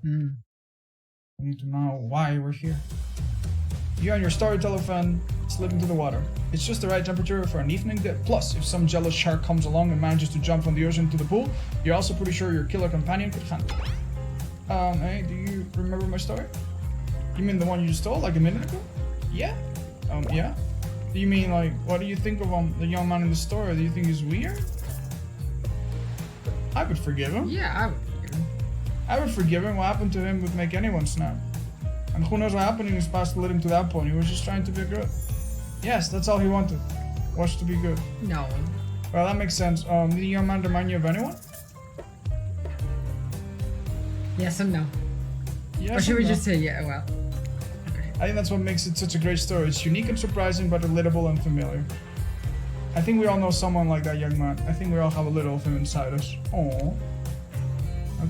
We need to know why we're here. You and your storyteller friend slip into the water. It's just the right temperature for an evening dip. Plus, if some jealous shark comes along and manages to jump from the ocean to the pool, you're also pretty sure your killer companion could handle it. Hey, do you remember my story? You mean the one you just told, like a minute ago? Yeah? Yeah? Do you mean, like, what do you think of the young man in the story? Do you think he's weird? I would forgive him. Yeah, I would forgive him. I would forgive him. What happened to him would make anyone snap. And who knows what happened in his past to lead him to that point. He was just trying to be good. Yes, that's all he wanted. Was to be good. No. Well, that makes sense. Did the young man remind you of anyone? Yes and no. Yes or should we no. just say yeah, well. Okay. I think that's what makes it such a great story. It's unique and surprising, but relatable and familiar. I think we all know someone like that young man. I think we all have a little of him inside us. Aww.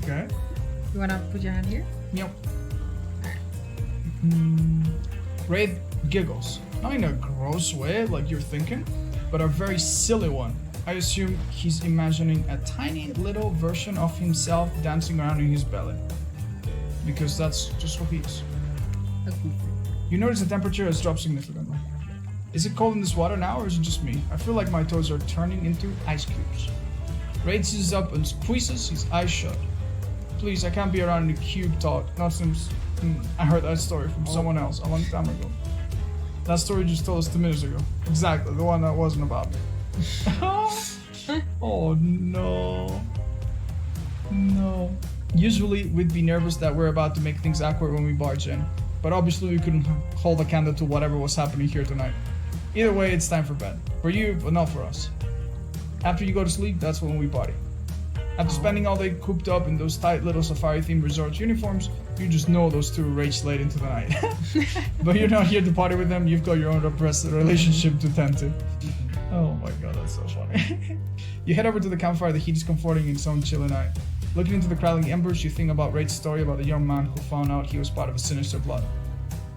Okay. You wanna put your hand here? Yep. Wraith giggles. Not in a gross way, like you're thinking, but a very silly one. I assume he's imagining a tiny little version of himself dancing around in his belly. Because that's just what he is. You notice the temperature has dropped significantly. Is it cold in this water now, or is it just me? I feel like my toes are turning into ice cubes. Wraith seizes up and squeezes his eyes shut. Please, I can't be around in the cube talk. Not since I heard that story from someone else a long time ago. That story you just told us 2 minutes ago. Exactly, the one that wasn't about me. Oh no. No. Usually we'd be nervous that we're about to make things awkward when we barge in. But obviously we couldn't hold a candle to whatever was happening here tonight. Either way, it's time for bed. For you, but not for us. After you go to sleep, that's when we party. After spending all day cooped up in those tight little safari-themed resort uniforms, you just know those two rage late into the night. But you're not here to party with them, you've got your own repressed relationship to tend to. Oh my god, that's so funny. You head over to the campfire, the heat is comforting in its own chilly night. Looking into the crackling embers, you think about Wraith's story about the young man who found out he was part of a sinister blood.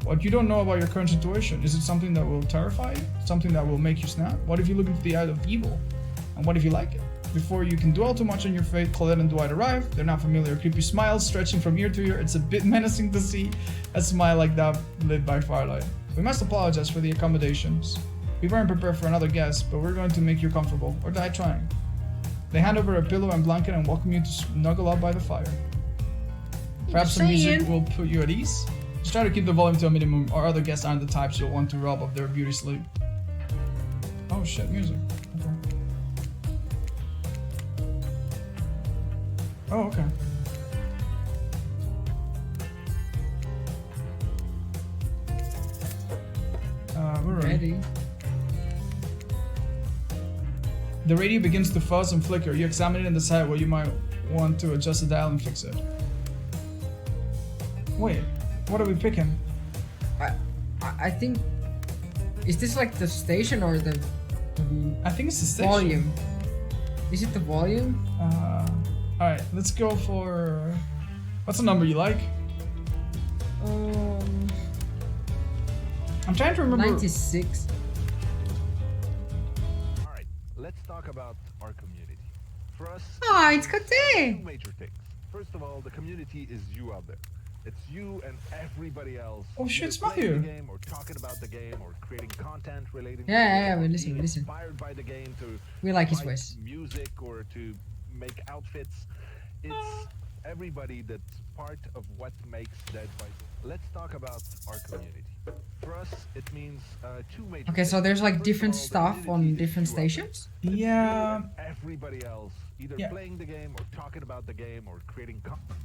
What you don't know about your current situation, is it something that will terrify you? Something that will make you snap? What if you look into the eye of evil? And what if you like it? Before you can dwell too much on your fate, Colette and Dwight arrive. They're not familiar, creepy smiles stretching from ear to ear. It's a bit menacing to see a smile like that lit by firelight. We must apologize for the accommodations. We weren't prepared for another guest, but we're going to make you comfortable, or die trying. They hand over a pillow and blanket and welcome you to snuggle up by the fire. Perhaps some music will put you at ease. Just try to keep the volume to a minimum, or other guests aren't the types you'll want to rob of their beauty sleep. Oh shit, music. Okay. Oh, okay. We're ready. The radio begins to fuzz and flicker. You examine it and decide where you might want to adjust the dial and fix it. Wait, what are we picking? I think... Is this like the station or the I think it's the station. volume? Is it the volume? Alright, let's go for... What's the number you like? I'm trying to remember... 96. Alright, let's talk about our community. For us, Ah, it's got two major things. First of all, the community is you out there. It's you and everybody else. Oh shit, either it's Matthew. playing the game or talking about the game or creating content relating to Yeah, the we game, listen, being listen. inspired by the game to We like his write voice. music or to make outfits. It's everybody that's part of what makes Dead by Daylight. Let's talk about our community. For us, it means two major Okay, so things. there's like First of different all, the stuff community on is different you out there. stations? It's you Yeah. and everybody else, either Yeah. playing the game or talking about the game or creating content.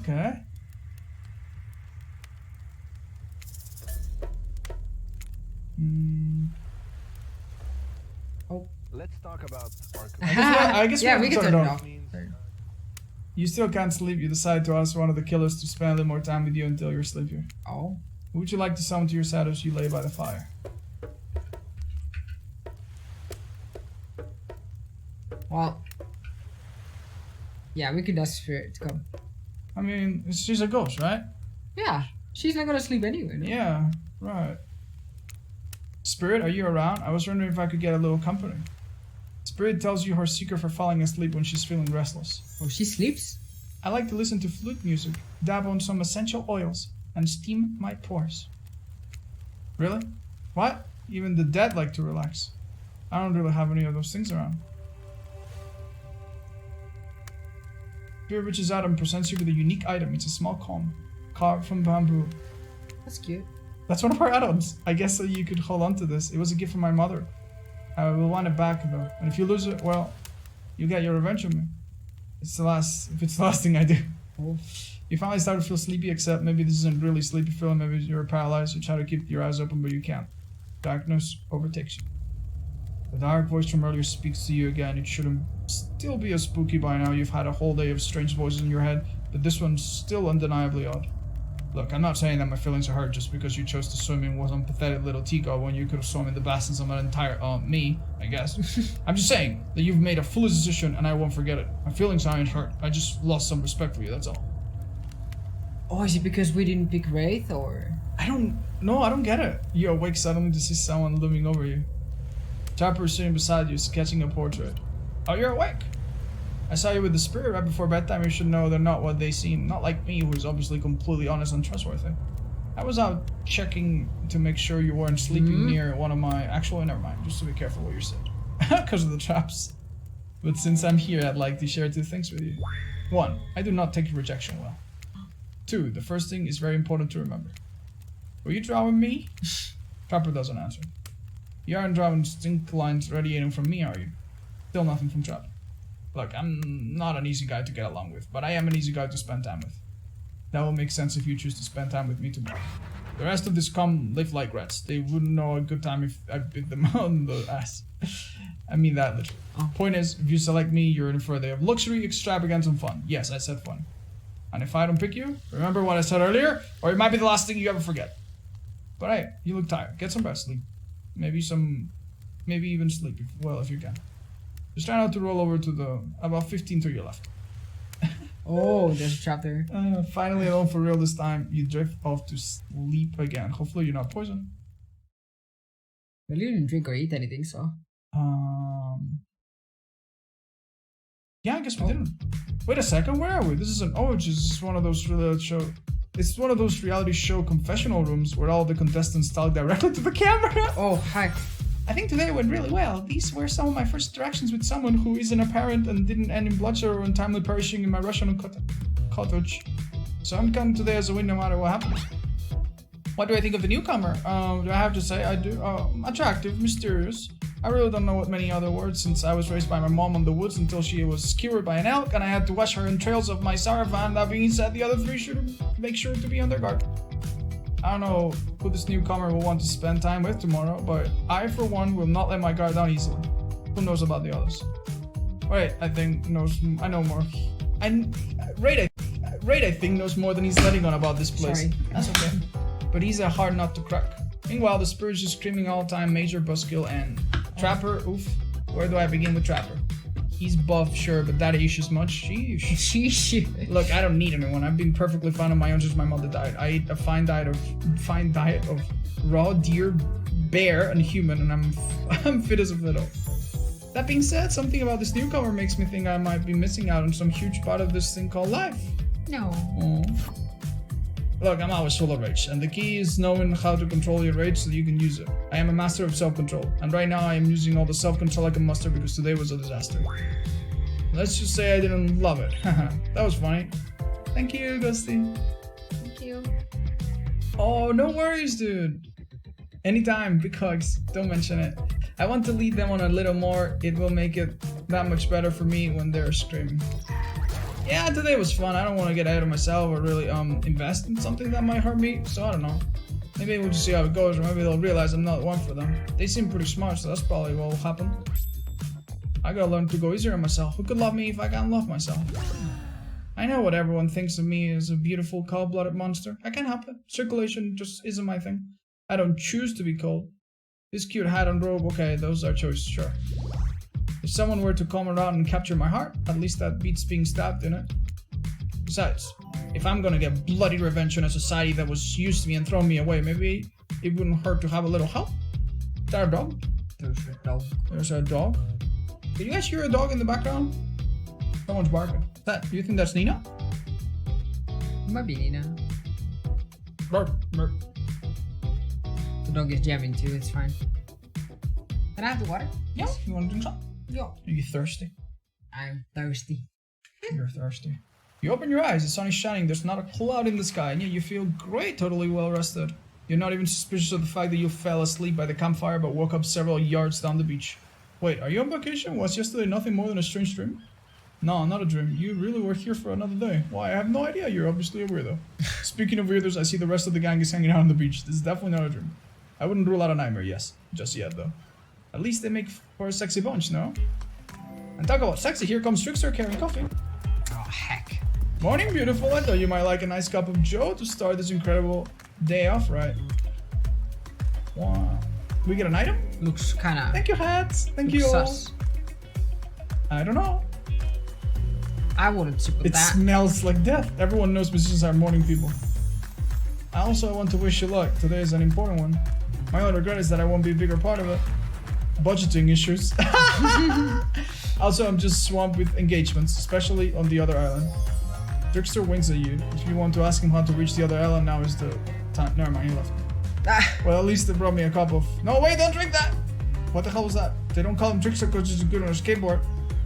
Okay. Oh. Let's talk about our I guess yeah, we we can can turn turn it it off. off. You still can't sleep. You decide to ask one of the killers to spend a little more time with you until you're sleepier. Oh. Who would you like to summon to your side as you lay by the fire? Well. Yeah, we could ask Spirit to come. I mean, she's a ghost, right? Yeah, she's not gonna sleep anyway. No? Yeah, right. Spirit, are you around? I was wondering if I could get a little company. It's Spirit tells you her secret for falling asleep when she's feeling restless. Oh, she sleeps? I like to listen to flute music, dab on some essential oils, and steam my pores. Really? What? Even the dead like to relax. I don't really have any of those things around. Spirit reaches out and presents you with a unique item. It's a small comb, carved from bamboo. That's cute. That's one of our add-ons. I guess you could hold on to this. It was a gift from my mother. I will want it back though. And if you lose it, well, you get your revenge on me. If it's the last thing I do. Oh. You finally start to feel sleepy, except maybe this isn't really sleepy feeling. Maybe you're paralyzed. You try to keep your eyes open, but you can't. Darkness overtakes you. The dark voice from earlier speaks to you again. It shouldn't still be as spooky by now. You've had a whole day of strange voices in your head, but this one's still undeniably odd. Look, I'm not saying that my feelings are hurt just because you chose to swim in with some pathetic little teacup when you could have swum in the basins of an entire, me, I guess. I'm just saying that you've made a foolish decision and I won't forget it. My feelings aren't hurt. I just lost some respect for you, that's all. Oh, is it because we didn't pick Wraith, or? I don't get it. You awake suddenly to see someone looming over you. Trapper is sitting beside you, sketching a portrait. Oh, you're awake. I saw you with the spirit right before bedtime. You should know they're not what they seem. Not like me, who is obviously completely honest and trustworthy. I was out checking to make sure you weren't sleeping near one of my... Actually, never mind. Just to be careful what you said. Because of the traps. But since I'm here, I'd like to share 2 things with you. 1. I do not take rejection well. 2. The first thing is very important to remember. Were you drawing me? Trapper doesn't answer. You aren't drawing distinct lines radiating from me, are you? Still nothing from Trapper. Look, I'm not an easy guy to get along with, but I am an easy guy to spend time with. That will make sense if you choose to spend time with me tomorrow. The rest of this come live like rats. They wouldn't know a good time if I bit them on the ass. I mean that literally. Point is, if you select me, you're in for a day of luxury, extravagance, and fun. Yes, I said fun. And if I don't pick you, remember what I said earlier, or it might be the last thing you ever forget. But hey, you look tired. Get some rest, sleep. Maybe even sleep, if you can. Just try not to roll over to the, about 15 to your left. Oh, there's a trap there. Finally alone for real this time, you drift off to sleep again. Hopefully you're not poisoned. Well, you didn't drink or eat anything, so... Yeah, I guess we didn't. Wait a second, where are we? This is an... Oh, it's just one of those reality show... It's one of those reality show confessional rooms where all the contestants talk directly to the camera. Oh, heck. I think today went really well. These were some of my first interactions with someone who isn't a parent and didn't end in bloodshed or untimely perishing in my Russian cottage. So I'm coming today as a win no matter what happens. What do I think of the newcomer? Do I have to say I do? Attractive, mysterious. I really don't know what many other words since I was raised by my mom in the woods until she was skewered by an elk and I had to wash her entrails of my saravan. That being said, the other 3 should make sure to be on their guard. I don't know who this newcomer will want to spend time with tomorrow, but I, for one, will not let my guard down easily. Who knows about the others? Wait, I know more. Raid, I think, knows more than he's letting on about this place. Sorry. That's okay. But he's a hard nut to crack. Meanwhile, the spirit's just screaming all the time, Major Buskill and Trapper, oof. Where do I begin with Trapper? He's buff, sure, but that issue's much. Sheesh. Look, I don't need anyone. I've been perfectly fine on my own since my mother died. I eat a fine diet of raw deer, bear, and human, and I'm fit as a fiddle. That being said, something about this newcomer makes me think I might be missing out on some huge part of this thing called life. No. Look, I'm always full of rage, and the key is knowing how to control your rage so you can use it. I am a master of self-control, and right now I am using all the self-control I can muster because today was a disaster. Let's just say I didn't love it. That was funny. Thank you, Ghosty. Thank you. Oh, no worries, dude. Anytime, big hugs. Don't mention it. I want to lead them on a little more. It will make it that much better for me when they're screaming. Yeah, today was fun. I don't want to get ahead of myself or really invest in something that might hurt me, so I don't know. Maybe we'll just see how it goes, or maybe they'll realize I'm not one for them. They seem pretty smart, so that's probably what will happen. I gotta learn to go easier on myself. Who could love me if I can't love myself? I know what everyone thinks of me as a beautiful, cold-blooded monster. I can't help it. Circulation just isn't my thing. I don't choose to be cold. This cute hat and robe, okay, those are choices, sure. If someone were to come around and capture my heart, at least that beats being stabbed in it. Besides, if I'm gonna get bloody revenge on a society that was used to me and thrown me away, maybe it wouldn't hurt to have a little help. Is that a dog? There's a dog. There's a dog. Can you guys hear a dog in the background? Someone's barking. Do you think that's Niina? Might be Niina. Bark, bark. The dog is jamming too, it's fine. Can I have the water? Yeah, you want to drink some? Yeah. Are you thirsty? I'm thirsty. You're thirsty. You open your eyes, the sun is shining, there's not a cloud in the sky, and yet you feel great, totally well rested. You're not even suspicious of the fact that you fell asleep by the campfire but woke up several yards down the beach. Wait, are you on vacation? Was yesterday nothing more than a strange dream? No, not a dream. You really were here for another day. Why, I have no idea. You're obviously a weirdo. Speaking of weirdos, I see the rest of the gang is hanging out on the beach. This is definitely not a dream. I wouldn't rule out a nightmare, yes. Just yet, though. At least they make for a sexy bunch, no? And talk about sexy, here comes Trickster carrying coffee. Oh, heck. Morning, beautiful. I thought you might like a nice cup of joe to start this incredible day off, right? Wow. We get an item? Looks kinda... Thank you, hats. Thank you all. sus. I don't know. I wouldn't sit with It that. smells like death. Everyone knows musicians are morning people. I also want to wish you luck. Today is an important one. My only regret is that I won't be a bigger part of it. Budgeting issues. Also, I'm just swamped with engagements, especially on the other island. Trickster winks at you. If you want to ask him how to reach the other island, now is the time. Never mind, he left. Ah, Well, at least they brought me a cup of... No, wait, don't drink that! What the hell was that? They don't call him Trickster because he's good on a skateboard.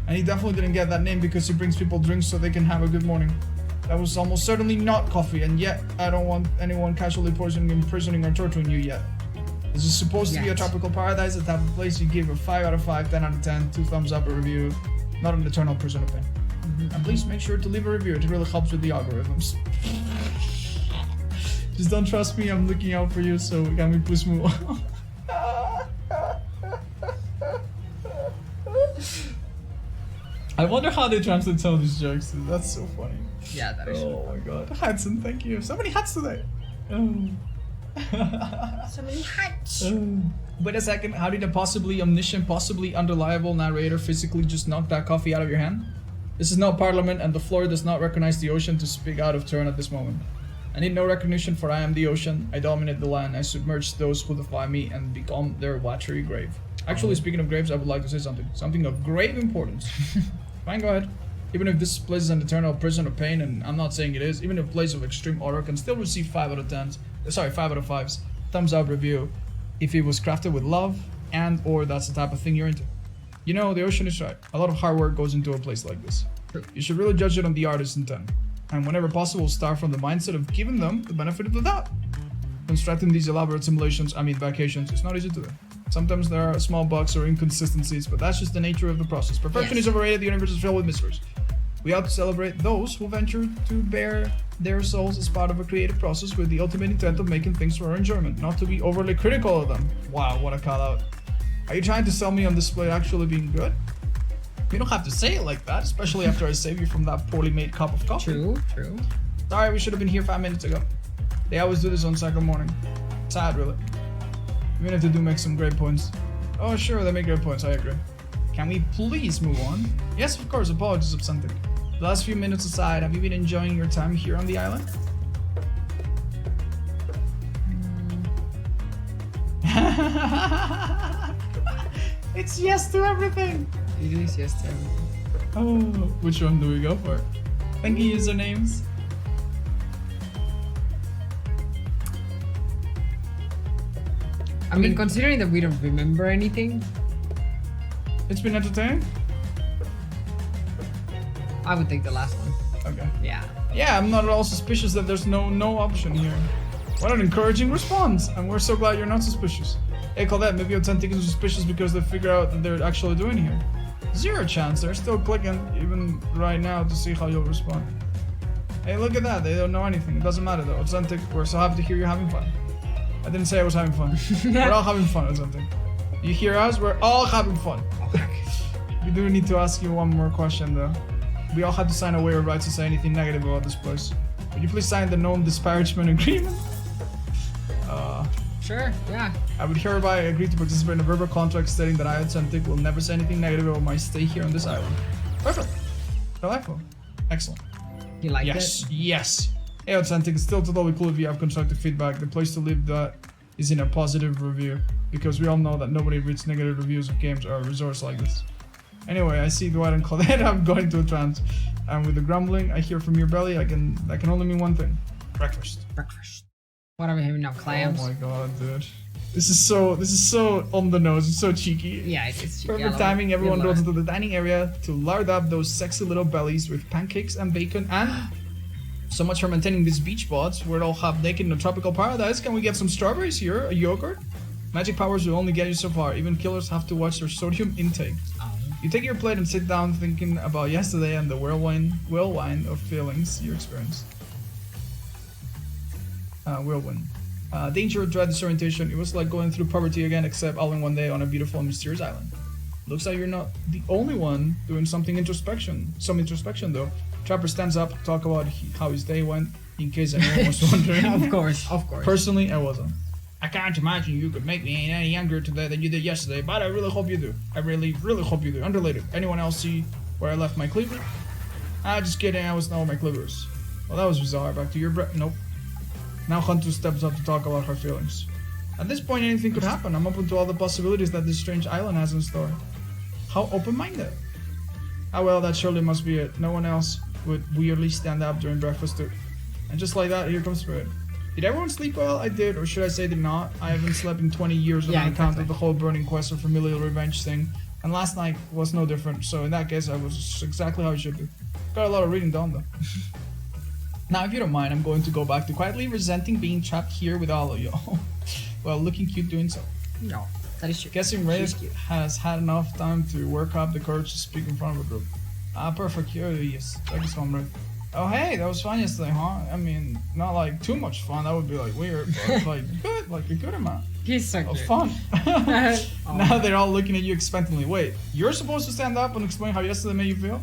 And he definitely didn't get that name because he brings people drinks so they can have a good morning. That was almost certainly not coffee, and yet I don't want anyone casually poisoning, imprisoning, or torturing you yet. This is supposed to be a Yet. tropical paradise, the type of place you give a 5 out of 5, 10 out of 10, 2 thumbs up a review, not an eternal prison of pain. And please make sure to leave a review, it really helps with the algorithms. Just don't trust me, I'm looking out for you, so can we please move on? I wonder how they translate some of these jokes. That's so funny. yeah, that is Oh my god. Hudson, thank you. So many hats today. Oh. so many hats. Wait a second. How did a possibly omniscient, possibly unreliable narrator physically just knock that coffee out of your hand? This is not Parliament, and the floor does not recognize the ocean to speak out of turn at this moment. I need no recognition, for I am the ocean. I dominate the land. I submerge those who defy me and become their watery grave. Actually, speaking of graves, I would like to say something. Something of grave importance. Fine, go ahead. Even if this place is an eternal prison of pain, and I'm not saying it is, even a place of extreme horror can still receive 5 out of 10s. Sorry, 5 out of 5s. Thumbs up review. If it was crafted with love, and or that's the type of thing you're into. You know, the ocean is right. A lot of hard work goes into a place like this. You should really judge it on the artist's intent. And whenever possible, start from the mindset of giving them the benefit of the doubt. Constructing these elaborate simulations, vacations, it's not easy to do. Sometimes there are small bugs or inconsistencies, but that's just the nature of the process. Perfection is overrated, the universe is filled with mysteries. We ought to celebrate those who venture to bare their souls as part of a creative process with the ultimate intent of making things for our enjoyment, not to be overly critical of them. Wow, what a call out. Are you trying to sell me on display actually being good? You don't have to say it like that, especially after I saved you from that poorly made cup of coffee. True. Sorry, we should have been here 5 minutes ago. They always do this on second morning. Sad, really. Even if they do make some great points. Oh, sure, they make great points, I agree. Can we please move on? Yes, of course, apologies, Absentic. The last few minutes aside, have you been enjoying your time here on the island? It's yes to everything! It is yes to everything. Oh, which one do we go for? Thank you, usernames. I mean, considering that we don't remember anything, It's been entertaining? I would take the last one. Okay. Yeah. Yeah, I'm not at all suspicious that there's no option here. What an encouraging response, and we're so glad you're not suspicious. Hey, Colette, maybe Authentic is suspicious because they figure out that they're actually doing here. 0 chance, they're still clicking, even right now, to see how you'll respond. Hey, look at that, they don't know anything. It doesn't matter though. Authentic, we're so happy to hear you're having fun. I didn't say I was having fun. We're all having fun, Authentic. You hear us? We're all having fun. We do need to ask you one more question though. We all had to sign a waiver of rights to say anything negative about this place. Would you please sign the non-disparagement agreement? Sure, yeah. I would hereby agree to participate in a verbal contract stating that I, Authentic, will never say anything negative about my stay here on this island. Perfect. Delightful. Excellent. You like Yes, it? yes. Hey, Authentic, it's still totally cool if you have constructive feedback. The place to leave that is in a positive review, because we all know that nobody reads negative reviews of games or resorts like this. Anyway, I see Dwight and Claudette. I'm going to a trance. And with the grumbling I hear from your belly, that can only mean one thing. Breakfast. Breakfast. What are we having now? Clams? Oh my god, dude. This is so on the nose. It's so cheeky. Yeah, it's Perfect timing. Everyone goes into the dining area to lard up those sexy little bellies with pancakes and bacon and so much for maintaining these beach spots. We're all half naked in a tropical paradise. Can we get some strawberries here? A yogurt? Magic powers will only get you so far. Even killers have to watch their sodium intake. You take your plate and sit down thinking about yesterday and the whirlwind of feelings you experienced. Whirlwind. Danger, dread, disorientation. It was like going through puberty again, except all in one day on a beautiful and mysterious island. Looks like you're not the only one doing some introspection though. Trapper stands up to talk about how his day went, in case anyone was wondering. Of course. Personally, I wasn't. I can't imagine you could make me any younger today than you did yesterday, but I really hope you do. I really, really hope you do. Unrelated. Anyone else see where I left my cleaver? Just kidding, I was not with my cleavers. Well, that was bizarre. Back to your nope. Now Hunter steps up to talk about her feelings. At this point, anything could happen. I'm open to all the possibilities that this strange island has in store. How open-minded. Ah well, that surely must be it. No one else would weirdly stand up during breakfast too. And just like that, here comes Spirit. Did everyone sleep well? I did, or should I say did not? I haven't slept in 20 years on account of the whole burning quest or familial revenge thing. And last night was no different, so in that case I was exactly how I should be. Got a lot of reading done though. Now, if you don't mind, I'm going to go back to quietly resenting being trapped here with all of you. Well, looking cute doing so. No, that is true. Guessing Rafe has had enough time to work up the courage to speak in front of a group. Perfect. Here he is. Thank you so much. Oh, hey, that was fun yesterday, huh? I mean, not like too much fun. That would be like weird, but like good, like a good amount. He's so of cute. Fun. Now they're all looking at you expectantly. Wait, you're supposed to stand up and explain how yesterday made you feel?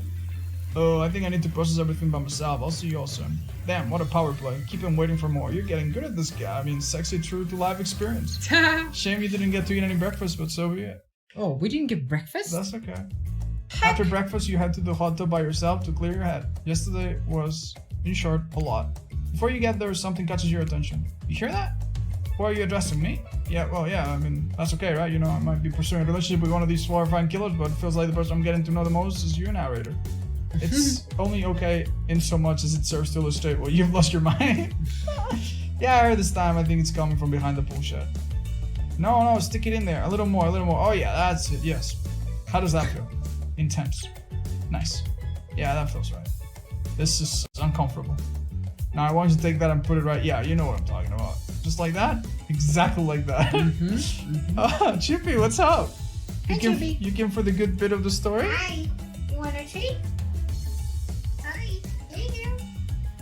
Oh, I think I need to process everything by myself. I'll see you all soon. Damn, what a power play. Keep him waiting for more. You're getting good at this guy. I mean, sexy, true to life experience. Shame you didn't get to eat any breakfast, but so be it. Oh, we didn't get breakfast? That's okay. After breakfast, you head to the hot tub by yourself to clear your head. Yesterday was, in short, a lot. Before you get there, something catches your attention. You hear that? Who are you addressing, me? Yeah, well, yeah, I mean, that's okay, right? You know, I might be pursuing a relationship with one of these horrifying killers, but it feels like the person I'm getting to know the most is you, narrator. It's only okay in so much as it serves to illustrate what you've lost your mind. Yeah, I heard this time. I think it's coming from behind the pool shed. No, stick it in there. A little more. Oh yeah, that's it. Yes. How does that feel? Intense. Nice. Yeah, that feels right. This is uncomfortable. Now I want you to take that and put it right. Yeah, you know what I'm talking about. Just like that? Exactly like that. Oh, Chippy, what's up? You came for the good bit of the story? Hi. You want a treat? Hi. Here you go.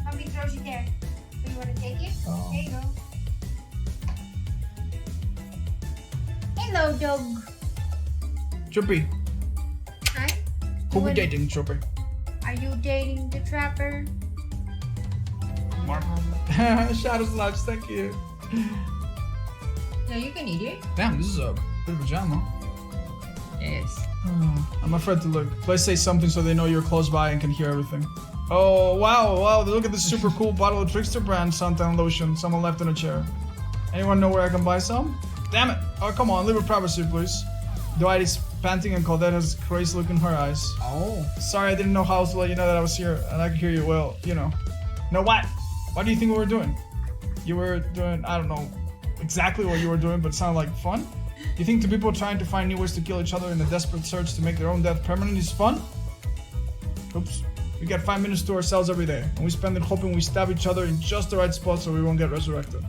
Mommy throws you there. Do you want to take it? Oh. There you go. Hello, dog. Chippy, Hi. who we dating, Chippy? Are you dating the trapper? Mark. Shadows Lives, thank you. No, you can eat it. Damn, this is a bit of a jam, huh? Yes. I'm afraid to look. Please say something so they know you're close by and can hear everything. Oh, wow, look at this super cool bottle of Trickster brand suntan lotion someone left in a chair. Anyone know where I can buy some? Damn it! Oh, come on, leave with privacy, please. Dwight is panting and Claudette has a crazy look in her eyes. Oh. Sorry, I didn't know how to let you know that I was here and I could hear you well, you know. No, what? What do you think we were doing? You were doing, I don't know exactly what you were doing, but it sounded like fun? You think the people trying to find new ways to kill each other in a desperate search to make their own death permanent is fun? Oops. We get 5 minutes to ourselves every day, and we spend it hoping we stab each other in just the right spot so we won't get resurrected.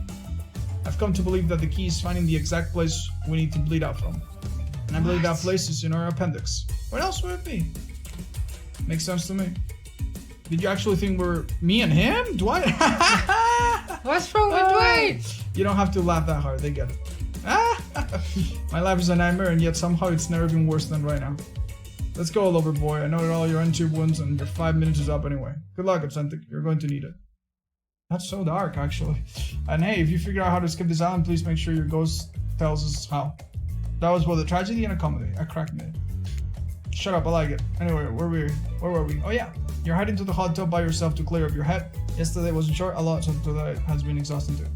I've come to believe that the key is finding the exact place we need to bleed out from. And I believe that place is in our appendix. Where else would it be? Makes sense to me. Did you actually think we're me and him? Dwight? What's wrong with Dwight? You don't have to laugh that hard, they get it. My life is a nightmare, and yet somehow it's never been worse than right now. Let's go, lover boy. I know that all your untube wounds and your 5 minutes is up anyway. Good luck, Absentic. You're going to need it. That's so dark, actually. And hey, if you figure out how to skip this island, please make sure your ghost tells us how. That was both a tragedy and a comedy. I cracked me. Shut up, I like it. Anyway, where were we? Oh yeah, you're heading to the hot tub by yourself to clear up your head. Yesterday wasn't short, a lot, so that has been exhausting too.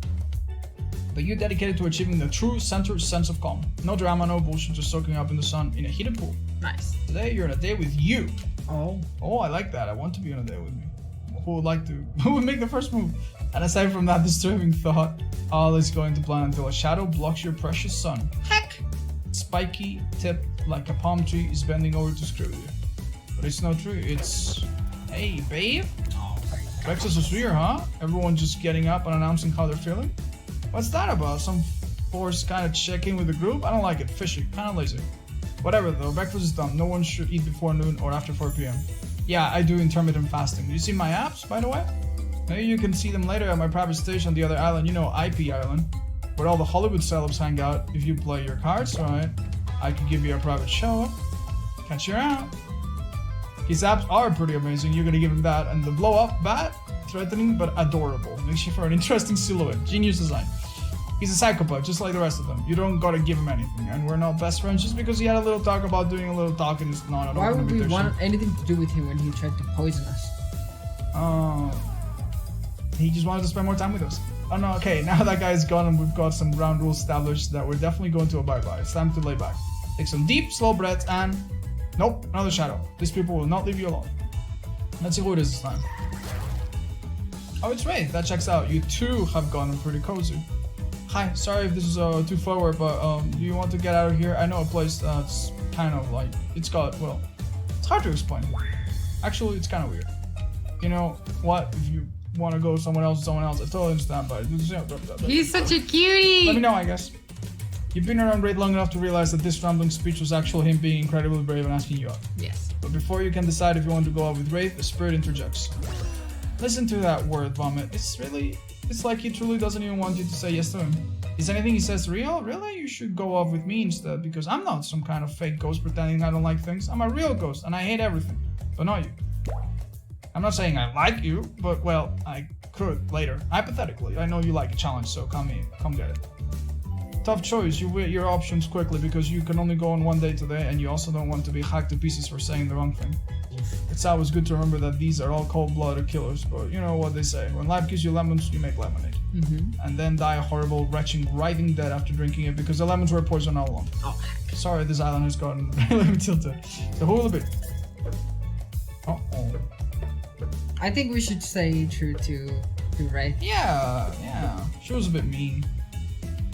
but you're dedicated to achieving the true centered sense of calm. No drama, no bullshit, just soaking up in the sun in a heated pool. Nice. Today you're on a date with you. Oh. Oh, I like that. I want to be on a date with me. Who would make the first move? And aside from that disturbing thought, all is going to plan until a shadow blocks your precious sun. Heck! Spiky tip like a palm tree is bending over to screw you. But it's no tree, it's... Hey, babe? Oh. Breakfast was weird, huh? Everyone just getting up and announcing how they're feeling? What's that about? Some forced kind of check-in with the group? I don't like it. Fishy. Kind of lazy. Whatever though, breakfast is done. No one should eat before noon or after 4 p.m. Yeah, I do intermittent fasting. Do you see my apps, by the way? Maybe you can see them later at my private station on the other island, you know, IP Island, where all the Hollywood celebs hang out. If you play your cards right, I could give you a private show. Catch you around. His apps are pretty amazing, you're gonna give him that. And the blow up bat, threatening but adorable. Makes you for an interesting silhouette. Genius design. He's a psychopath, just like the rest of them. You don't gotta give him anything. And we're not best friends just because he had a little talk about doing a little talk and it's not an Why open would we invitation. want anything to do with him when he tried to poison us? He just wanted to spend more time with us. Oh no, okay, now that guy's gone and we've got some ground rules established that we're definitely going to abide by. It's time to lay back. Take some deep, slow breaths and... Nope, another shadow. These people will not leave you alone. Let's see who it is this time. Oh, it's Ray. That checks out. You too have gotten pretty cozy. Hi, sorry if this is too forward, but do you want to get out of here? I know a place that's kind of like... It's got, well... It's hard to explain. Actually, it's kind of weird. You know what? If you want to go somewhere else, I totally understand, but... He's such a cutie! Let me know, I guess. You've been around Raid long enough to realize that this rambling speech was actually him being incredibly brave and asking you out. Yes. But before you can decide if you want to go out with Wraith, a spirit interjects. Listen to that word, Vomit. It's like he truly doesn't even want you to say yes to him. Is anything he says real? Really? You should go off with me instead, because I'm not some kind of fake ghost pretending I don't like things. I'm a real ghost, and I hate everything. But not you. I'm not saying I like you, but well, I could later. Hypothetically, I know you like a challenge, so come get it. Tough choice, you weigh your options quickly because you can only go on one date today and you also don't want to be hacked to pieces for saying the wrong thing. It's always good to remember that these are all cold-blooded killers, but you know what they say, when life gives you lemons, you make lemonade. And then die a horrible, wretching, writhing death after drinking it because the lemons were poison all along. Oh, heck. Sorry, this island has gotten really tilted. So who will it be? Uh-oh. I think we should stay true to Ray. Yeah, she was a bit mean.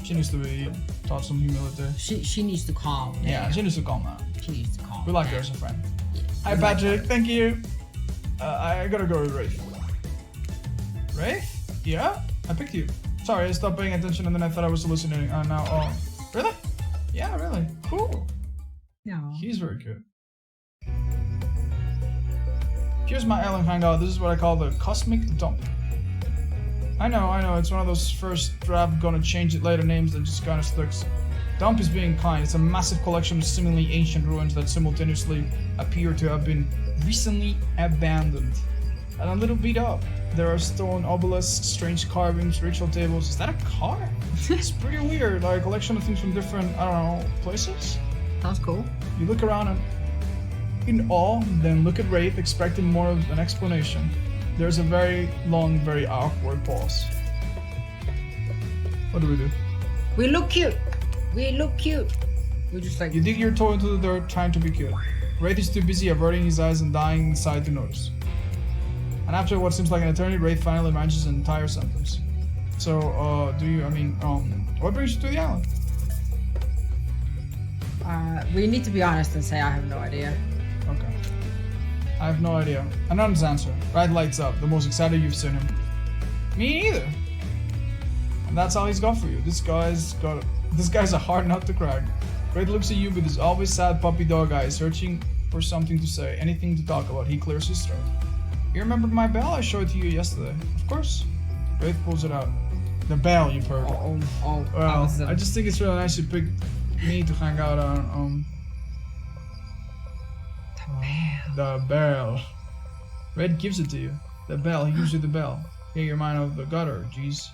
She needs to be taught some humility. She needs to calm down. Yeah, she needs to calm down. She needs to calm We like down. her as a friend. Yeah. Hi We like Patrick, her. thank you. I gotta go with Wraith. Wraith? Yeah? I picked you. Sorry, I stopped paying attention and then I thought I was hallucinating. Now, oh. Really? Yeah, really. Cool. No. He's very good. Here's my island hangout. This is what I call the cosmic dump. I know, it's one of those first draft gonna change it later names that just kinda sticks. Dump is being kind. It's a massive collection of seemingly ancient ruins that simultaneously appear to have been recently abandoned and a little beat up. There are stone obelisks, strange carvings, ritual tables. Is that a car? It's pretty weird, like a collection of things from different, I don't know, places? Sounds cool. You look around and in awe, then look at Wraith expecting more of an explanation. There's a very long, very awkward pause. What do? We look cute. We look cute. We're just like... You dig your toe into the dirt, trying to be cute. Wraith is too busy averting his eyes and dying inside to notice. And after what seems like an eternity, Wraith finally manages an entire sentence. So, what brings you to the island? We need to be honest and say I have no idea. Okay. I have no idea. Anonymous answer. Right lights up. The most excited you've seen him. Me neither. And that's all he's got for you. This guy's a hard nut to crack. Wraith looks at you with his always sad puppy dog eyes, searching for something to say, anything to talk about. He clears his throat. You remembered my bell I showed to you yesterday? Of course. Wraith pulls it out. The bell, you pervert. Well, I just think it's really nice you picked me to hang out on. The bell. Red gives it to you. The bell, he gives you the bell. Get your mind out of the gutter, jeez.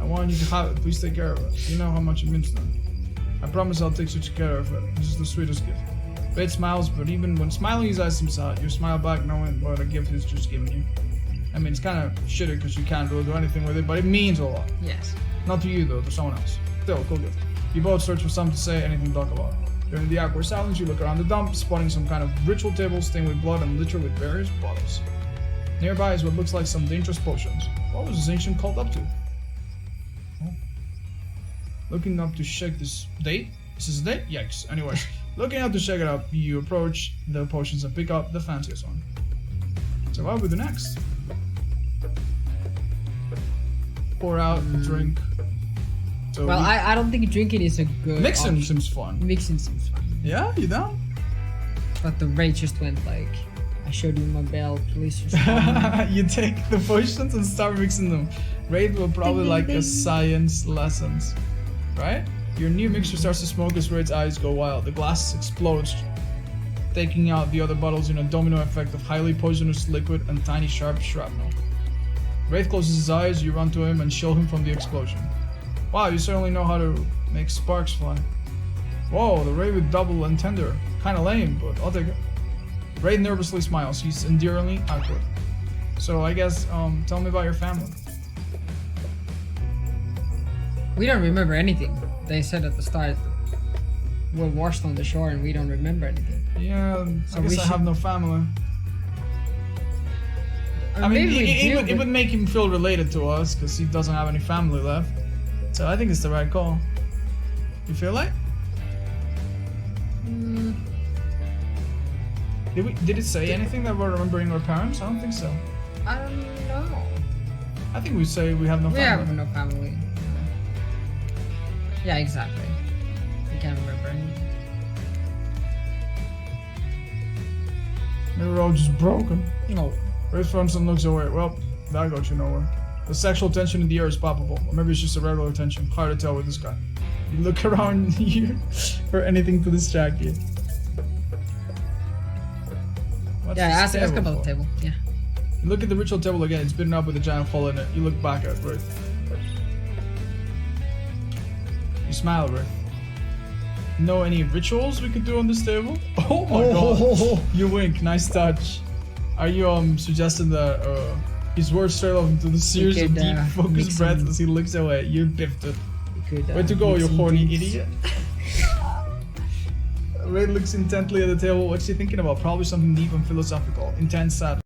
I want you to have it, please take care of it. You know how much it means to me. I promise I'll take such care of it. This is the sweetest gift. Red smiles, but even when smiling his eyes seem sad, you smile back knowing what a gift he's just given you. I mean, it's kind of shitty because you can't really do anything with it, but it means a lot. Yes. Not to you though, to someone else. Still, cool gift. You both search for something to say, anything to talk about. During the awkward silence, you look around the dump, spotting some kind of ritual table stained with blood and littered with various bottles. Nearby is what looks like some dangerous potions. What was this ancient cult up to? Oh. Looking up to check this date? Is this a date? Yikes. Anyway, looking up to check it out, you approach the potions and pick up the fanciest one. So what will we do next? Pour out, drink. So Well, I don't think drinking is a good mixing option. seems fun. Mixing seems fun. Yeah, you down? But the rate just went like, I showed you my belt, please just follow me. You take the potions and start mixing them. Raid will probably like a science lessons, right? Your new mixture starts to smoke as Raid's eyes go wild. The glass explodes, taking out the other bottles in a domino effect of highly poisonous liquid and tiny sharp shrapnel. Raid closes his eyes, you run to him and shield him from the explosion. Wow, you certainly know how to make sparks fly. Whoa, the Raid with double and tender. Kinda lame, but I'll take it. Raid nervously smiles. He's endearingly awkward. So I guess, tell me about your family. We don't remember anything. They said at the start, we're washed on the shore and we don't remember anything. Yeah, So I guess we I have should- no family. Or I mean, maybe we do, it would make him feel related to us because he doesn't have any family left. So I think it's the right call. You feel like? Did it say anything that we're remembering our parents? I don't think so. I don't know. I think we say we have no We family. have no family. Yeah, exactly. We can't remember anything. Maybe we're all just broken. No. Raid fronts and looks away. Well, that got you nowhere. The sexual tension in the air is palpable. Or maybe it's just a regular tension. Hard to tell with this guy. You look around here for anything to distract you. What's Yeah, this ask table about for? the table. Yeah. You look at the ritual table again. It's bitten up with a giant hole in it. You look back at Raid. You smile, Raid. Know any rituals we could do on this table? Oh my god. You wink. Nice touch. Are you suggesting that his words straight off into the series of could, deep mix focused breath them. as he looks away? You biffed it. We could, Way to go, you mix horny things. idiot. Ray looks intently at the table. What's he thinking about? Probably something deep and philosophical. Intense sadness.